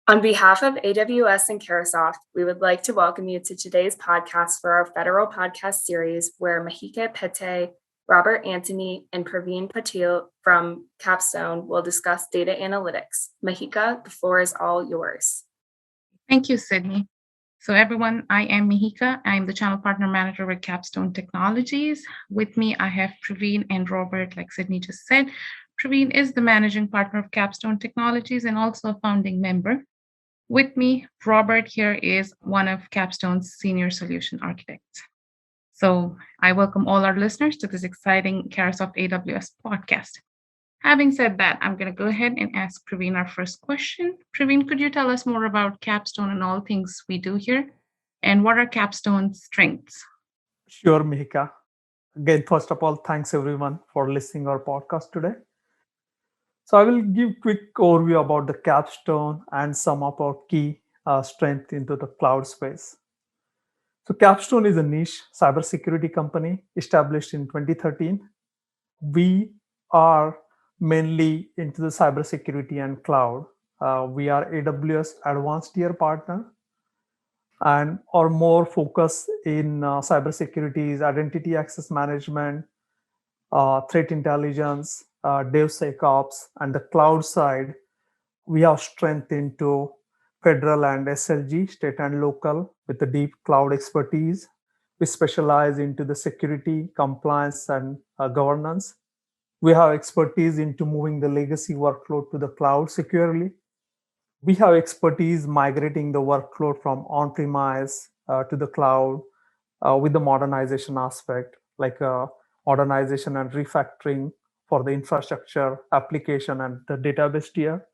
On behalf of AWS and Carahsoft, we would like to welcome you to today's podcast for our federal podcast series, where Mahika Pete, Robert Anthony, and Praveen Patil from Kapstone will discuss data analytics. Mahika, the floor is all yours. Thank you, Sydney. So, everyone, I am Mihika. I'm the channel partner manager with Capstone Technologies. With me, I have Praveen and Robert, like Sydney just said. Praveen is the managing partner of Capstone Technologies and also a founding member. With me, Robert here is one of Capstone's senior solution architects. So, I welcome all our listeners to this exciting Carahsoft AWS podcast. Having said that, I'm going to go ahead and ask Praveen our first question. Praveen, could you tell us more about Capstone and all things we do here? And what are Capstone's strengths? Sure, Mihika. Again, first of all, thanks everyone for listening our podcast today. So I will give quick overview about the Capstone and some of our key strength into the cloud space. So Capstone is a niche cybersecurity company established in 2013. We are mainly into the cybersecurity and cloud. We are AWS advanced tier partner, and our more focus in cybersecurity is identity access management, threat intelligence, DevSecOps, and the cloud side. We have strength into federal and SLG, state and local, with the deep cloud expertise. We specialize into the security, compliance, and governance. We have expertise into moving the legacy workload to the cloud securely. We have expertise migrating the workload from on-premise to the cloud with the modernization aspect, like modernization and refactoring for the infrastructure, application, and the database tier.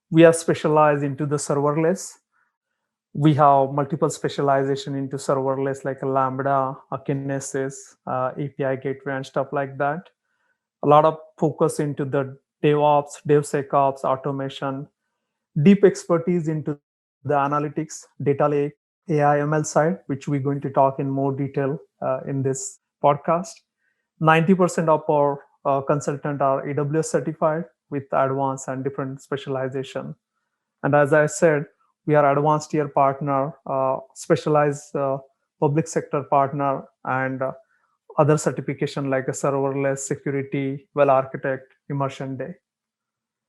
We are specialized into the serverless. We have multiple specialization into serverless like a Lambda, a Kinesis, API gateway, and stuff like that. A lot of focus into the DevOps, DevSecOps, automation, deep expertise into the analytics, data lake, AI ML side, which we're going to talk in more detail in this podcast. 90% of our consultant are AWS certified with advanced and different specialization. And as I said, we are advanced tier partner, specialized public sector partner, and other certification like a serverless security, well architect, immersion day.